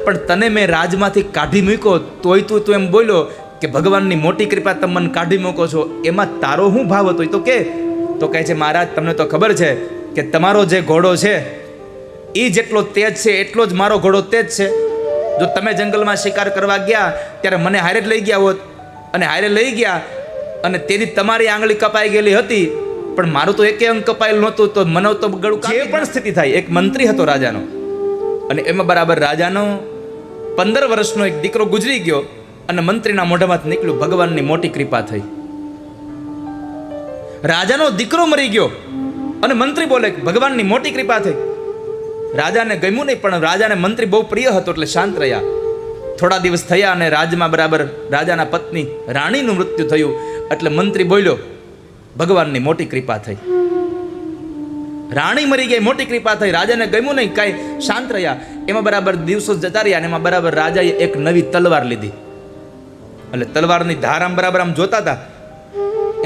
પણ તને મેં રાજમાંથી કાઢી મૂક્યો તોય તું એમ બોલ્યો કે ભગવાનની મોટી કૃપા તમે મને કાઢી મૂકો છો, એમાં તારો શું ભાવ હતો એ તો કે? તો કહે છે મહારાજ તમને તો ખબર છે કે તમારો જે ઘોડો છે એ જેટલો તેજ છે એટલો જ મારો ઘોડો તેજ છે. જો તમે જંગલમાં શિકાર કરવા ગયા ત્યારે મને હારે જ લઈ ગયા હોત, અને હારે લઈ ગયા અને તેથી તમારી આંગળી કપાઈ ગયેલી હતી, પણ મારું તો એકે અંગ કપાયેલું નહોતું, તો મને તો ગળું જે પણ સ્થિતિ થાય. એક મંત્રી હતો રાજાનો, અને એમાં બરાબર રાજાનો 15 વર્ષનો એક દીકરો ગુજરી ગયો, અને મંત્રીના મોઢામાંથી નીકળ્યું ભગવાનની મોટી કૃપા થઈ. રાજાનો દીકરો મરી ગયો અને મંત્રી બોલે ભગવાનની મોટી કૃપા થઈ. રાજાને ગમ્યું નહીં, પણ રાજાને મંત્રી બહુ પ્રિય હતો એટલે શાંત રહ્યા. થોડા દિવસ થયા અને રાજમાં બરાબર રાજાના પત્ની રાણીનું મૃત્યુ થયું, એટલે મંત્રી બોલ્યો ભગવાનની મોટી કૃપા થઈ. રાણી મરી ગઈ, મોટી કૃપા થઈ. રાજાને ગમ્યું નહીં, કાંઈ શાંત રહ્યા. એમાં બરાબર દિવસો જતા રહ્યા, અને એમાં બરાબર રાજાએ એક નવી તલવાર લીધી. એટલે તલવારની ધાર આમ બરાબર આમ જોતા હતા,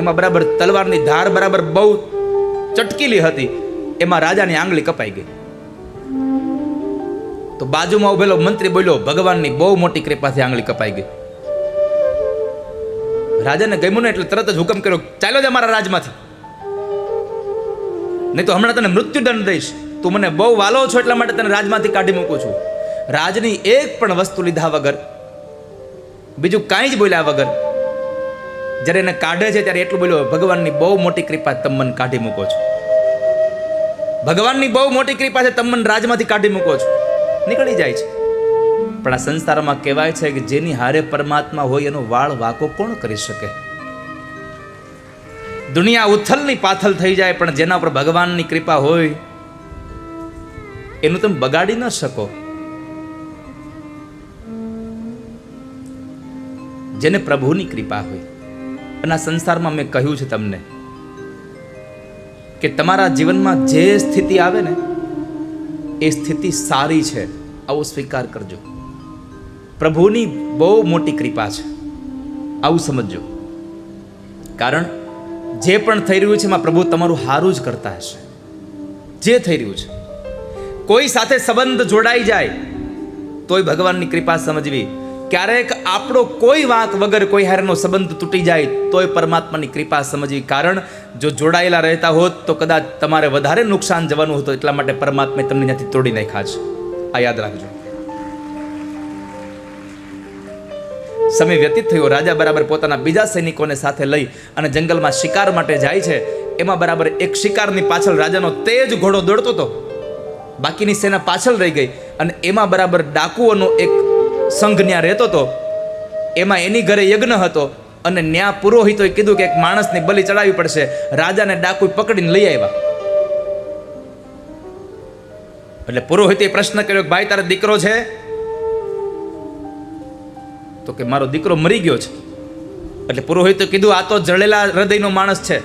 એમાં બરાબર તલવારની ધાર બરાબર બહુ ચટકીલી હતી. એમાં રાજાની આંગળી કપાઈ ગઈ. તો બાજુમાં ઉભેલો મંત્રી બોલ્યો ભગવાનની બહુ મોટી કૃપાથી આંગળી કપાઈ ગઈ. રાજાને ગમ્યું ને એટલે તરત જ હુકમ કર્યો ચાલો જ અમારા રાજમાંથી, નહીં તો હમણાં તને મૃત્યુદંડ દઈશ. તું મને બહુ વાલો છો એટલા માટે તને રાજમાંથી કાઢી મૂકું છું. રાજની એક પણ વસ્તુ લીધા વગર, બીજું કાંઈ જ બોલ્યા વગર જ્યારે એને કાઢે છે ત્યારે એટલું બોલ્યો ભગવાનની બહુ મોટી કૃપા તમે મને કાઢી મૂકો છો. ભગવાનની બહુ મોટી કૃપા છે, તમે મને રાજમાંથી કાઢી મૂકો છો. નીકળી જાય છે. પણ આ સંસારમાં કહેવાય છે કે જેની હારે પરમાત્મા હોય એનો વાળ વાકો કોણ કરી શકે? દુનિયા ઉથલની પાથલ થઈ જાય, પણ જેના પર ભગવાનની કૃપા હોય એનું તમે બગાડી ન શકો. જેને પ્રભુની કૃપા હોય. અને આ સંસારમાં મેં કહ્યું છે તમને કે તમારા જીવનમાં જે સ્થિતિ આવે ને એ સ્થિતિ સારી છે, આવું સ્વીકાર કરજો. પ્રભુની બહુ મોટી કૃપા છે, આવું સમજજો. કારણ જે પણ થઈ રહ્યું છે એમાં પ્રભુ તમારું સારું જ કરતા હશે. જે થઈ રહ્યું છે, કોઈ સાથે સંબંધ જોડાઈ જાય તોય ભગવાનની કૃપા સમજવી. ક્યારેક આપણો કોઈ વાંક વગર કોઈ હારેનો સંબંધ તૂટી જાય તોય પરમાત્માની કૃપા સમજવી. કારણ જો જોડાયેલા રહેતા હોત તો કદાચ તમારે વધારે નુકસાન જવાનું હતું, એટલા માટે પરમાત્માએ તમને ત્યાંથી તોડી નાખ્યા છે. આ યાદ રાખજો. સમય વ્યતીત થયો. રાજા બરાબર પોતાના બીજા સૈનિકોને સાથે લઈ અને જંગલમાં શિકાર માટે જાય છે. એમાં બરાબર એક શિકારની પાછળ રાજાનો તેજ ઘોડો દોડતો હતો, બાકીની સેના પાછળ રહી ગઈ. અને એમાં બરાબર ડાકુઓનો એક સંઘ ન્યા રહેતો હતો. એમાં એની ઘરે યજ્ઞ હતો, અને ન્યા પુરોહિતોએ કીધું કે એક માણસની બલિ ચડાવવી પડશે. રાજાને ડાકુ પકડીને લઈ આવ્યા. એટલે પુરોહિતે પ્રશ્ન કર્યો કે ભાઈ તારો દીકરો છે? તો કે મારો દીકરો મરી ગયો છે. એટલે પુરોહિતે કીધું આ તો જળેલા હૃદયનો માણસ છે,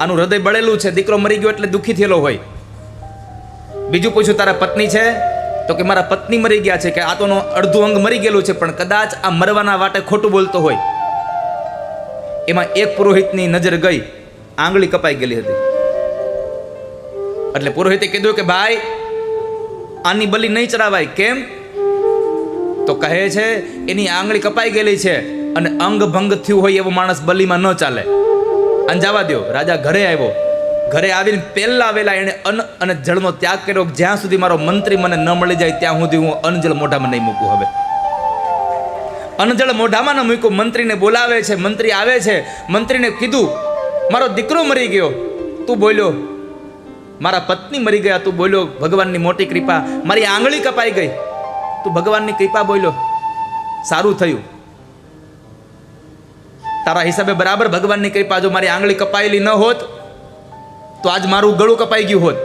આનું હૃદય બળેલું છે, દીકરો મરી ગયો એટલે દુઃખી થયેલો હોય. બીજું પૂછ્યું તારા પત્ની છે? તો કે મારા પત્ની મરી ગયા છે, કે આ તો અડધું અંગ મરી ગયેલું છે, પણ કદાચ આ મરવાના વાટે ખોટું બોલતો હોય. એમાં એક પુરોહિતની નજર ગઈ, આંગળી કપાઈ ગયેલી હતી. એટલે પુરોહિતે કીધું કે ભાઈ આની બલિ નહીં ચડાવાય. કેમ? તો કહે છે એની આંગળી કપાઈ ગયેલી છે અને અંગ ભંગ થયું હોય એવો માણસ બલિમાં ન ચાલે. અંજાવા દો. રાજા ઘરે આવ્યો. ઘરે આવીને પહેલા વેલા એને અન્ન અને જળનો ત્યાગ કર્યો. જ્યાં સુધી મારો મંત્રી મને ન મળી જાય ત્યાં સુધી હું અન્નજળ મોઢામાં નહીં મૂકું. હવે અન્નજળ મોઢામાં ન મૂક્યું. મંત્રીને બોલાવે છે, મંત્રી આવે છે. મંત્રીને કીધું મારો દીકરો મરી ગયો. તું બોલ્યો મારા પત્ની મરી ગયા. તું બોલ્યો ભગવાનની મોટી કૃપા. મારી આંગળી કપાઈ ગઈ. તું ભગવાનની કૃપા બોલ્યો, સારું થયું. તારા હિસાબે બરાબર ભગવાનની કૃપા. જો મારી આંગળી કપાયેલી ન હોત તો આજ મારું ગળું કપાઈ ગયું હોત.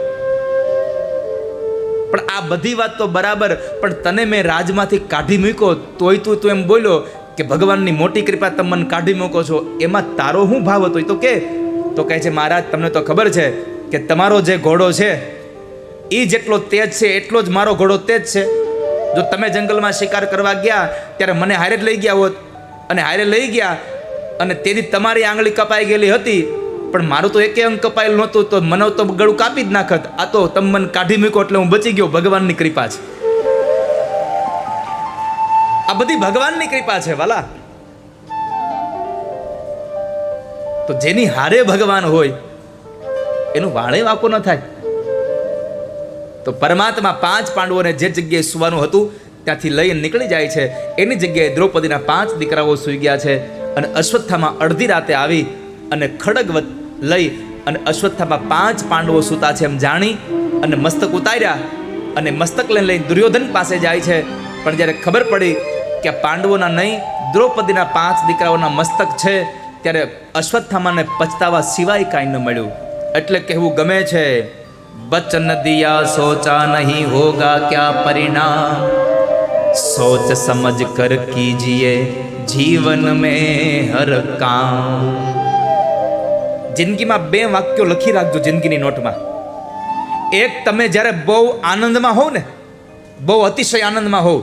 પણ આ બધી વાત તો બરાબર, પણ તને મેં રાજમાંથી કાઢી મૂક્યો તોય તું એમ બોલ્યો કે ભગવાનની મોટી કૃપા તમે મને કાઢી મૂકો છો, એમાં તારો શું ભાવ હતો એ તો કે? તો કહે છે મહારાજ તમને તો ખબર છે કે તમારો જે ઘોડો છે એ જેટલો તેજ છે એટલો જ મારો ઘોડો તેજ છે. જો તમે જંગલમાં શિકાર કરવા ગયા ત્યારે મને હારે જ લઈ ગયા હોત, અને હારે લઈ ગયા અને તેથી તમારી આંગળી કપાઈ ગયેલી હતી, પણ મારું તો એકે અંગ કપાયેલું નહોતું, તો મને તો ગળું કાપી જ નાખત. આ તો તમે મને કાઢી મૂકો એટલે હું બચી ગયો. ભગવાનની કૃપા છે. આ બધી ભગવાનની કૃપા છે વાલા. તો જેની હારે ભગવાન હોય એનું વાળે વાંકો ન થાય. તો પરમાત્મા 5 પાંડવોને જે જગ્યાએ સુવાનું હતું ત્યાંથી લઈને નીકળી જાય છે. એની જગ્યાએ દ્રૌપદીના 5 દીકરાઓ સૂઈ ગયા છે. અને અશ્વત્થામા અડધી રાતે આવી અને ખડગ લઈ અને અશ્વત્થામા 5 પાંડવો સૂતા છે એમ જાણી અને મસ્તક ઉતાર્યા અને મસ્તક લઈને દુર્યોધન પાસે જાય છે. પણ જ્યારે ખબર પડી કે આ પાંડવોના નહીં દ્રૌપદીના 5 દીકરાઓના મસ્તક છે, ત્યારે અશ્વત્થામાને પછતાવા સિવાય કાંઈ ન મળ્યું. એટલે કહેવું ગમે છે, बचन दिया सोचा नहीं होगा क्या परिणाम, सोच समझ कर कीजिए जीवन में हर काम. જિંદગીમાં 2 વાક્યો લખી રાખજો જિંદગીની નોટમાં. એક, તમે જ્યારે બહુ આનંદમાં હોવ ને, બહુ અતિશય આનંદમાં હોવ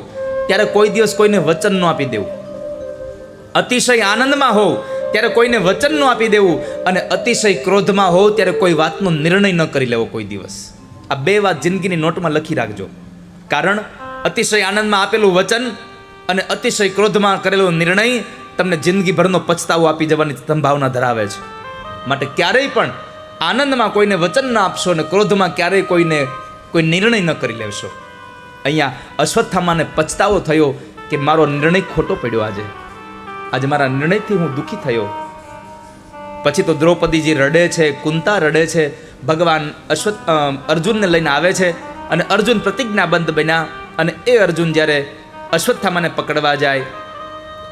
ત્યારે કોઈ દિવસ કોઈને વચન ન આપી દેવું. અતિશય આનંદમાં હોવ ત્યારે કોઈને વચન ન આપી દેવું. અને અતિશય ક્રોધમાં હોવ ત્યારે કોઈ વાતનો નિર્ણય ન કરી લેવો કોઈ દિવસ. આ 2 વાત જિંદગીની નોટમાં લખી રાખજો. કારણ અતિશય આનંદમાં આપેલું વચન અને અતિશય ક્રોધમાં કરેલો નિર્ણય તમને જિંદગીભરનો પછતાવો આપી જવાની સંભાવના ધરાવે છે. માટે ક્યારેય પણ આનંદમાં કોઈને વચન ન આપશો અને ક્રોધમાં ક્યારેય કોઈ નિર્ણય ન કરી લેશો. અહીંયા અશ્વત્થામાને પછતાવો થયો કે મારો નિર્ણય ખોટો પડ્યો. આજે મારા નિર્ણયથી હું દુઃખી થયો. પછી તો દ્રૌપદીજી રડે છે, કુંતા રડે છે. ભગવાન અર્જુનને લઈને આવે છે અને અર્જુન પ્રતિજ્ઞાબદ્ધ બન્યા. અને એ અર્જુન જ્યારે અશ્વત્થામાને પકડવા જાય,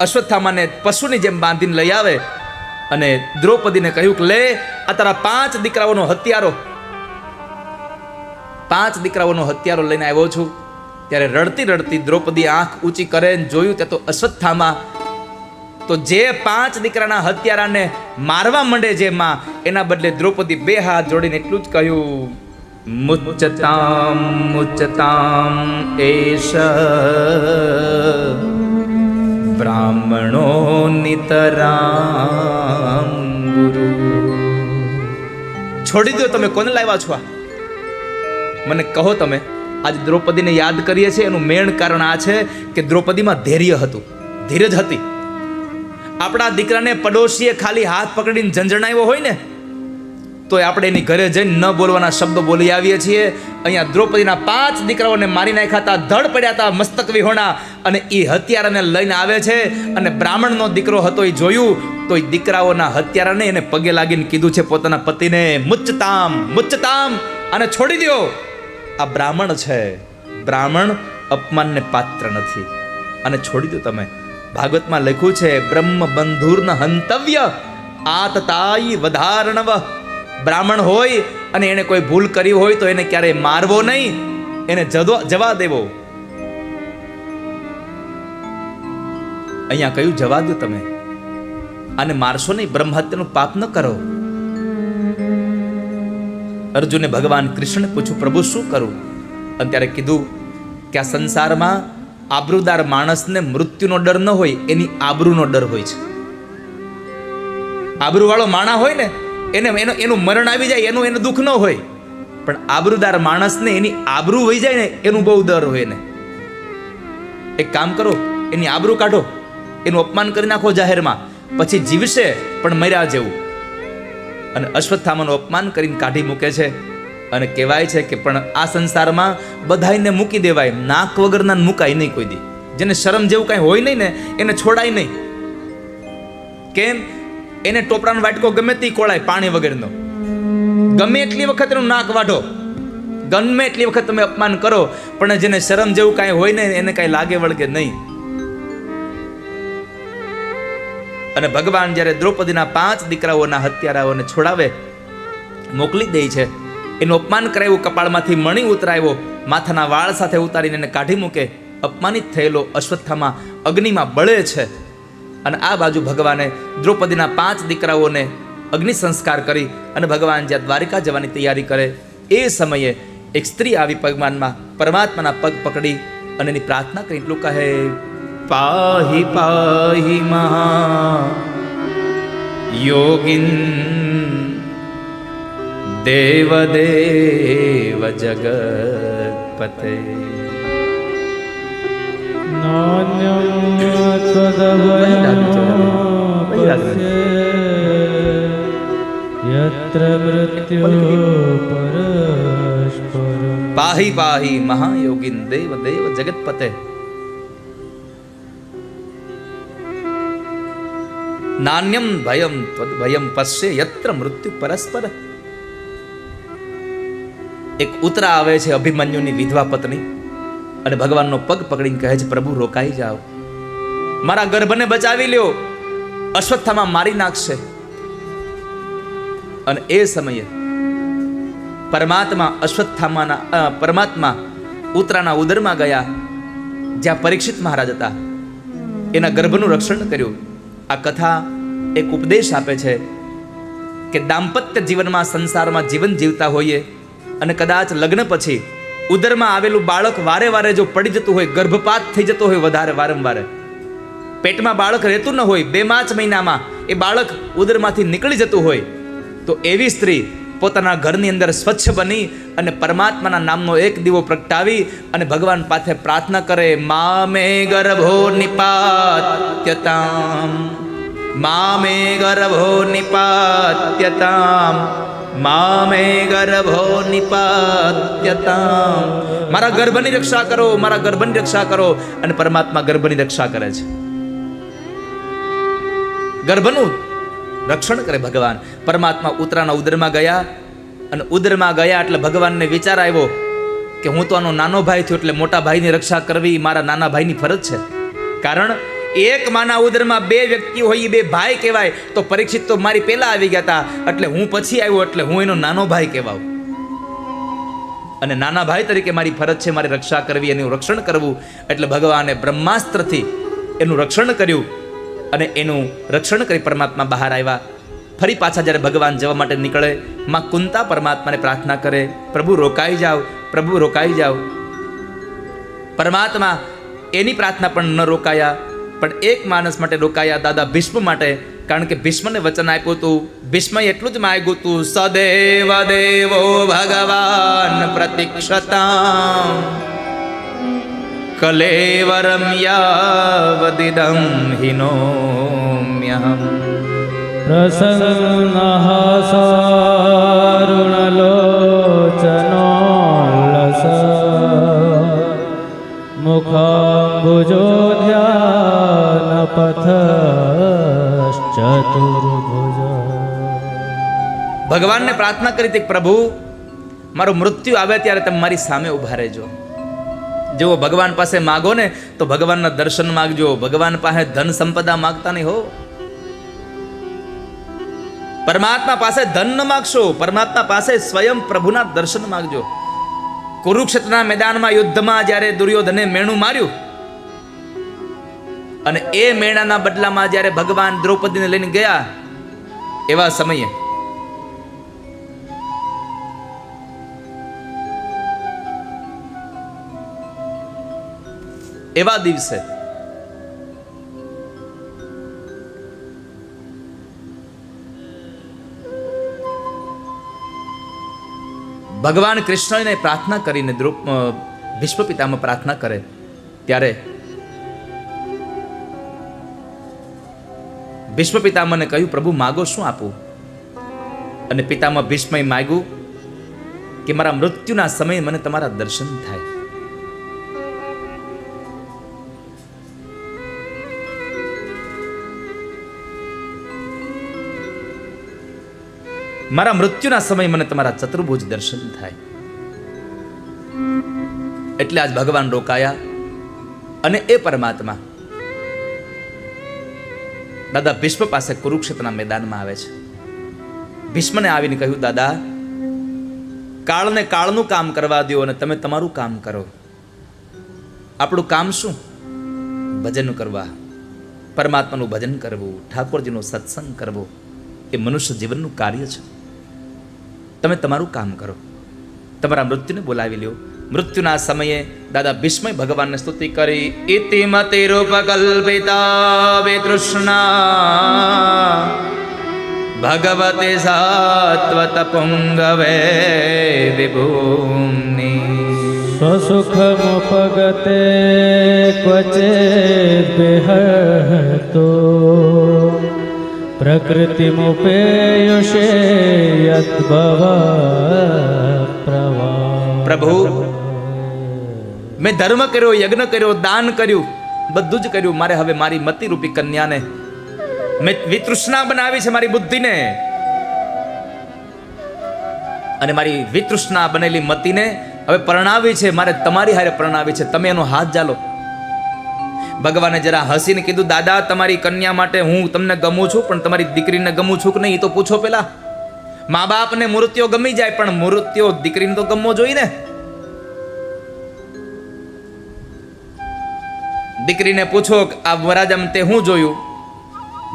અશ્વત્થામાને પશુની જેમ બાંધીને લઈ આવે અને દ્રૌપદીને કહ્યું કે લે આ તારા 5 દીકરાઓનો હત્યારો, 5 દીકરાઓનો હત્યારો લઈને આવ્યો છું. ત્યારે રડતી રડતી દ્રૌપદી આંખ ઊંચી કરે જોયું ત્યાં તો અશ્વત્થામા તો જે 5 દીકરાના હત્યારાને મારવા માંડે જે માં, એના બદલે દ્રૌપદી 2 હાથ જોડીને એટલું જ કહ્યું, મુચ્ચતામ મુચ્ચતામ એષ બ્રાહ્મણો નિતરામ ગુરુ. છોડી દો, તમે કોને લાવ્યા છો? મને કહો તમે. આજે દ્રૌપદીને યાદ કરીએ છીએ એનું મેન કારણ આ છે કે દ્રૌપદીમાં ધૈર્ય હતું, ધીરજ હતી. આપણા દીકરાને પડોશીએ ખાલી હાથ પકડીને ઝંઝણાવ્યો હોય ને તો આપણે એની ઘરે જઈને ન બોલવાના શબ્દો બોલી આવીએ છીએ. અહીંયા દ્રૌપદીના 5 દીકરાઓને મારી નાખ્યા હતા, ધડ પડ્યા હતા, મસ્તક વિહોણા, અને એ હત્યારાને લઈને આવે છે. અને બ્રાહ્મણનો દીકરો હતો એ જોયું તો એ દીકરાઓના હત્યારાને એને પગે લાગીને કીધું છે પોતાના પતિને, મુચ્ચતામ મુચ્ચતામ, અને છોડી દો. આ બ્રાહ્મણ છે, બ્રાહ્મણ અપમાનને પાત્ર નથી, અને છોડી દો તમે. ભાગવતમાં લખ્યું છે, બ્રહ્મ બંધુર્ન હંતવ્ય આતતાઈ વધારણવ. બ્રાહ્મણ હોય અને એને કોઈ ભૂલ કરી હોય તો એને ક્યારેય મારવો નહીં, એને જવા દેવો. અહીંયા કહ્યું જવા દો તમે, આને મારશો નહીં, બ્રહ્મ હત્યાનું પાપ ન કરો. અર્જુને ભગવાન કૃષ્ણને પૂછ્યું, પ્રભુ શું કરું? અને ત્યારે કીધું કે આ સંસારમાં આબરૂદાર માણસને મૃત્યુનો ડર ન હોય, એની આબરૂનો ડર હોય છે. આબરૂવાળો માણસ હોય ને એનું મરણ આવી જાય એનું દુઃખ ન હોય, પણ આબરૂદાર માણસને એની આબરૂ વહી જાય ને એનું બહુ ડર હોય ને. એક કામ કરો, એની આબરૂ કાઢો, એનું અપમાન કરી નાખો જાહેરમાં, પછી જીવશે પણ મર્યા જેવું. અને અશ્વત્થામાનું અપમાન કરીને કાઢી મૂકે છે. અને કહેવાય છે કે પણ આ સંસારમાં બધાયને મૂકી દેવાય, નાક વગરના મુકાય નહીં કોઈ દી. જેને શરમ જેવું કાંઈ હોય નહીં ને એને છોડાય નહીં. કેમ? એને ટોપરાનો વાટકો ગમે તે કોળાય પાણી વગરનો, ગમે એટલી વખત એનું નાક વાઢો, ગમે એટલી વખત તમે અપમાન કરો, પણ જેને શરમ જેવું કાંઈ હોય ને એને કાંઈ લાગે વળગે નહીં. અને ભગવાન જ્યારે દ્રૌપદીના 5 દીકરાઓના હત્યારાઓને છોડાવે, મોકલી દે છે, એનું અપમાન કરાવ્યું, કપાળમાંથી મણી ઉતરાવ્યો, માથાના વાળ સાથે ઉતારીને એને કાઢી મૂકે. અપમાનિત થયેલો અશ્વત્થામા અગ્નિમાં બળે છે. અને આ બાજુ ભગવાને દ્રૌપદીના 5 દીકરાઓને અગ્નિ સંસ્કાર કરી અને ભગવાન જ્યાં દ્વારિકા જવાની તૈયારી કરે એ સમયે એક સ્ત્રી આવી ભગવાનમાં પરમાત્માના પગ પકડી અને એની પ્રાર્થના કરી એટલું કહે, પાહી પાહી મહા યોગિન દેવ દેવ જગતપતે નાન્યમ યત્ર મૃત્યુ પરસ્પર. પાહી પાહી મહાયોગીન દેવ દેવ જગતપતે. નાન્યમ ભયમ ત્વદ ભયમ પશ્ય યત્ર મૃત્યુ પરસ્પર. એક ઉતરા આવે છે અભિમન્યુની વિધવા પત્ની અને ભગવાનનો પગ પકડીને કહે છે, પ્રભુ રોકાઈ જાઓ, મારા ગર્ભને બચાવી લ્યો, અશ્વત્થામાં મારી નાખશે. અને એ સમયે પરમાત્મા ઉતરાના ઉદરમાં ગયા, જ્યાં પરીક્ષિત મહારાજ હતા, એના ગર્ભનું રક્ષણ કર્યું. આ કથા એક ઉપદેશ આપે છે કે દાંપત્ય જીવનમાં, સંસારમાં જીવન જીવતા હોઈએ અને કદાચ લગ્ન પછી ઉદરમાં આવેલું બાળક વારે વારે જો પડી જતું હોય, ગર્ભપાત થઈ જતો હોય વધારે વારંવાર, પેટમાં બાળક રહેતું ન હોય, 2-5 મહિનામાં એ બાળક ઉદરમાંથી નીકળી જતું હોય, તો એવી સ્ત્રી પોતાના ઘરની અંદર સ્વચ્છ બની અને પરમાત્માના નામનો એક દીવો પ્રગટાવી અને ભગવાન પાસે પ્રાર્થના કરે, મામે ગર્ભો નિપાત્યતામ, મામે ગર્ભો નિપાત્યતામ, મામે ગર્ભો નિપાત્યતામ. મારા ગર્ભની રક્ષા કરો, મારા ગર્ભની રક્ષા કરો. અને પરમાત્મા ગર્ભની રક્ષા કરે છે, ગર્ભનું રક્ષણ કરે ભગવાન. પરમાત્મા ઉતરાના ઉદરમાં ગયા અને ઉદરમાં ગયા એટલે ભગવાનને વિચાર આવ્યો કે હું તો આનો નાનો ભાઈ થયો એટલે મોટા ભાઈની રક્ષા કરવી મારા નાના ભાઈની ફરજ છે. કારણ એક માના ઉદરમાં 2 વ્યક્તિ હોય, 2 ભાઈ કહેવાય. તો પરીક્ષિત તો મારી પહેલા આવી ગયા હતા, એટલે હું પછી આવ્યો, એટલે હું એનો નાનો ભાઈ કહેવાઉં. અને નાના ભાઈ તરીકે મારી ફરજ છે મારી રક્ષા કરવી, એનું રક્ષણ કરવું. એટલે ભગવાને બ્રહ્માસ્ત્રથી એનું રક્ષણ કર્યું અને એનું રક્ષણ કરી પરમાત્મા બહાર આવ્યા. ફરી પાછા જ્યારે ભગવાન જવા માટે નીકળે, માં કુંતા પરમાત્માને પ્રાર્થના કરે, પ્રભુ રોકાઈ જાઓ, પ્રભુ રોકાઈ જાઓ. પરમાત્મા એની પ્રાર્થના પણ ન રોકાયા, પણ એક માણસ માટે રોકાયા, દાદા ભીષ્મ માટે. કારણ કે ભીષ્મને વચન આપ્યું હતું, ભીષ્મએ એટલું જ માંગ્યું હતું, સદેવ દેવો ભગવાન પ્રતિક્ષતામ કલેવરમ યાવદિદં હિનોમ્યહમ. પ્રસન્નઃ સારુણલોચનોલ્લસ મુખામ્બુજોધ્યાનપથશ્ચતુર્ભુજ. ભગવાનને પ્રાર્થના કરી હતી, પ્રભુ મારું મૃત્યુ આવે ત્યારે તમે મારી સામે ઉભા રહેજો. જો ભગવાન પાસે માગો ને તો ભગવાનના દર્શન માગજો. ભગવાન પાસે ધન સંપદા માગતા નહીં હો. પરમાત્મા પાસે ધન ન માગશો, પરમાત્મા પાસે સ્વયં પ્રભુના દર્શન માગજો. કુરુક્ષેત્રના મેદાનમાં યુદ્ધમાં જ્યારે દુર્યોધને મેણું માર્યું અને એ મેણાના બદલામાં જ્યારે ભગવાન દ્રૌપદીને લઈને ગયા, એવા સમયે એવા દિવસે ભગવાન કૃષ્ણને પ્રાર્થના કરીને ભીષ્મ પિતામહ પ્રાર્થના કરે ત્યારે ભીષ્મ પિતામહને કહ્યું, પ્રભુ માગો, શું આપું? અને પિતામહ ભીષ્મએ માગ્યું કે મારા મૃત્યુના સમયે મને તમારા દર્શન થાય. મારા મૃત્યુના સમયે મને તમારા ચતુર્ભુજ દર્શન થાય. એટલે આજ ભગવાન રોકાયા અને એ પરમાત્મા દાદા ભીષ્મ પાસે કુરુક્ષેત્રના મેદાનમાં આવે છે. ભીષ્મને આવીને કહ્યું, દાદા કાળને કાળનું કામ કરવા દો અને તમે તમારું કામ કરો. આપણું કામ શું? ભજન કરવા, પરમાત્માનું ભજન કરવું, ઠાકોરજીનો સત્સંગ કરવો, એ મનુષ્ય જીવનનું કાર્ય છે. તમે તમારું કામ કરો, તમારા મૃત્યુને બોલાવી લ્યો. મૃત્યુના સમયે દાદા ભીષ્મએ ભગવાનને સ્તુતિ કરી, ઇતિ મતિરૂપકલ્પિતા વિતૃષ્ણા ભગવતે સાત્વત પુંગવે વિભૂમ્ની. स्वसुखमुपगते क्वचित् विहतो प्रकृतिमुपेयुषे यद्भवप्रभा। પ્રભુ મેં ધર્મ કર્યો, યજ્ઞ કર્યો, દાન કર્યું, બધું જ કર્યું. મારે હવે મારી મતિ રૂપી કન્યાને મેં વિતૃષ્ણા બનાવી છે, મારી બુદ્ધિને, અને મારી વિતૃષ્ણા બનેલી મતિને હવે પરણાવી છે. મારે તમારી હારે પરણાવી છે. તમે એનો હાથ ઝાલો. ભગવાને જરા હસીને કીધું, દાદા તમારી કન્યા માટે હું તમને ગમું છું, પણ તમારી દીકરીને ગમું છું કે નહીં એ તો પૂછો પેલા. મા બાપને મૂર્તિઓ ગમી જાય, પણ મૂર્તિઓ દીકરીને તો ગમવો જોઈએ ને. દીકરીને પૂછો આ વરાજામાં તે હું જોયું?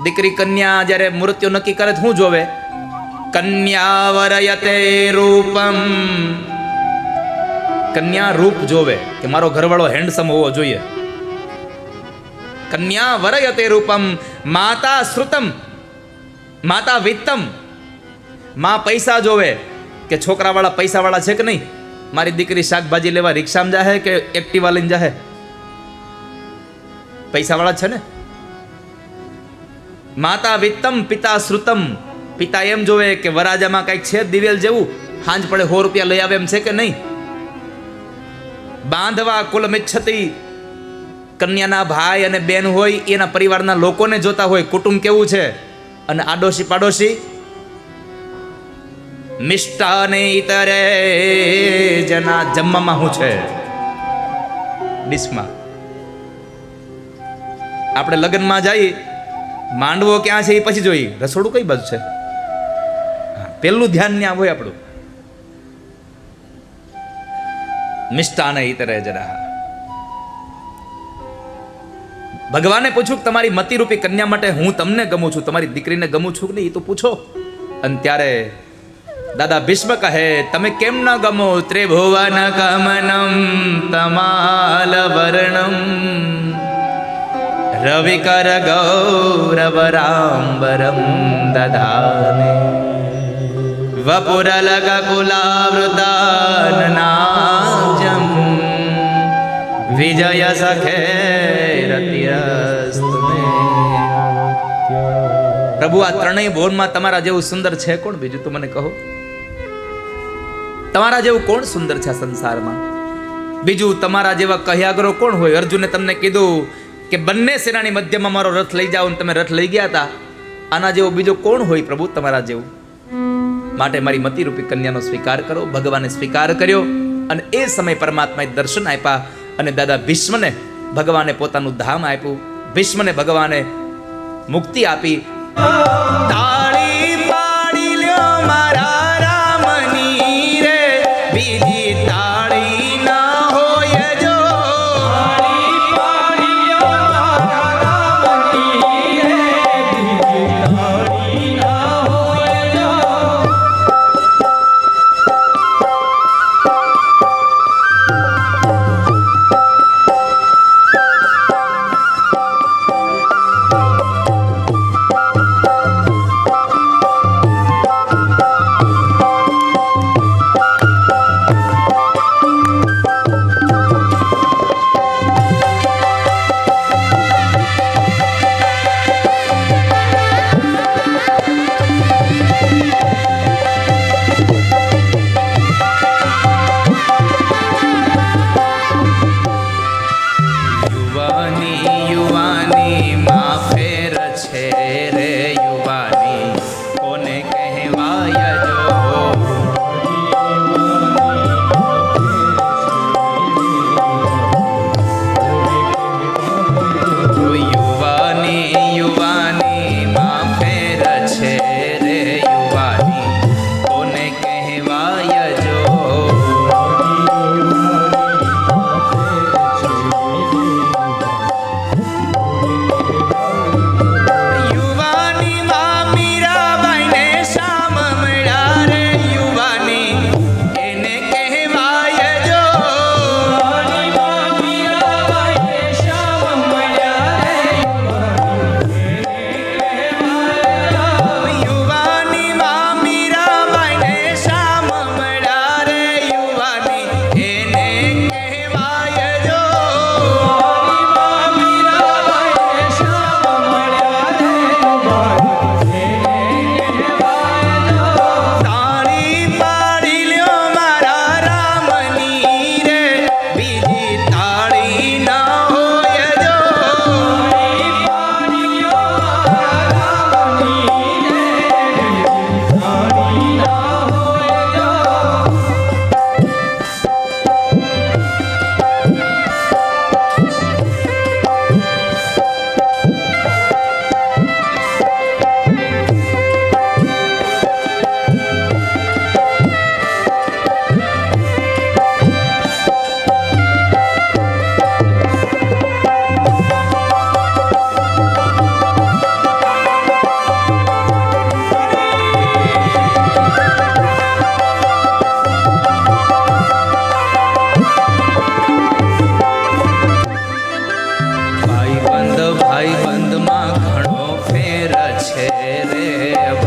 દીકરી કન્યા જ્યારે મૂર્તિઓ નક્કી કરે શું જોવે? કન્યા વરયતે રૂપમ. કન્યા રૂપ જોવે કે મારો ઘરવાળો હેન્ડસમ હોવો જોઈએ. કન્યા વરયતે રૂપમ માતા શ્રુતમ માતા વિત્તમ. માં પૈસા જોવે કે છોકરાવાળા પૈસાવાળા છે કે નહીં. મારી દીકરી શાકભાજી લેવા રિક્ષામાં જાહે કે એક્ટિવા લઈને જાહે? પૈસાવાળા છે ને. માતા વિત્તમ પિતા શ્રુતમ. પિતા એમ જોવે કે વરાજામાં કંઈક છે દિવેલ જેવું, હાંજ પડે 100 રૂપિયા લઈ આવે એમ છે કે નહીં. બાંધવા કુલમિચ્છતી. કન્યાના ભાઈ અને બેન હોય એના પરિવારના લોકોને જોતા હોય કુટુંબ કેવું છે. અને આડોશી પાડોશી મિષ્ટાને ઇતરે જના જમવામાં શું છે ડીશમાં. આપણે લગ્નમાં જઈએ, માંડવો ક્યાં છે એ પછી જોઈએ, રસોડું કઈ બાજુ છે, પેલું ધ્યાન ત્યાં હોય આપણું. મિષ્ટાને ઇતરે જરા. ભગવાને પૂછ્યું કે તમારી મતિરૂપી કન્યા માટે હું તમને ગમું છું, તમારી દીકરીને ગમું છું કે નહીં એ તો પૂછો. અને ત્યારે દાદા ભીષ્મ કહે, તમે કેમ ન ગમો? ત્રિભુવન કમનમ તમાલ વર્ણમ રવિકર ગૌરવરાંબરમ દધાને વપુરલક કુલાવૃતાનનાજમ વિજય સખે રતિરસ્તુ મે. પ્રભુ આ ત્રણેય ભુવનમાં તમારા જેવું સુંદર છે કોણ? બીજું તો મને કહો. તમારા જેવું કોણ સુંદર છે આ સંસારમાં? બીજું તમારા જેવા કહ્યાગરો કોણ હોય? અર્જુને તમને કીધું કે બંને સેનાની મધ્યમાં મારો રથ લઈ જાઓ, અને તમે રથ લઈ ગયા હતા. આના જેવો બીજો કોણ હોય પ્રભુ તમારા જેવું? માટે મારી મતિરૂપી કન્યાનો સ્વીકાર કરો. ભગવાને સ્વીકાર કર્યો, અને એ સમય પરમાત્માએ દર્શન આપ્યા, અને દાદા ભીષ્મને ભગવાને પોતાનું ધામ આપ્યું. ભીષ્મને ભગવાને મુક્તિ આપી. તાળી પાડી લ્યો મારા રામની રે, બીજી તાળી ના હોય જો. તાળી પાડી લ્યો મારા રામની રે, બીજી તાળી ના હોય જો. છે રે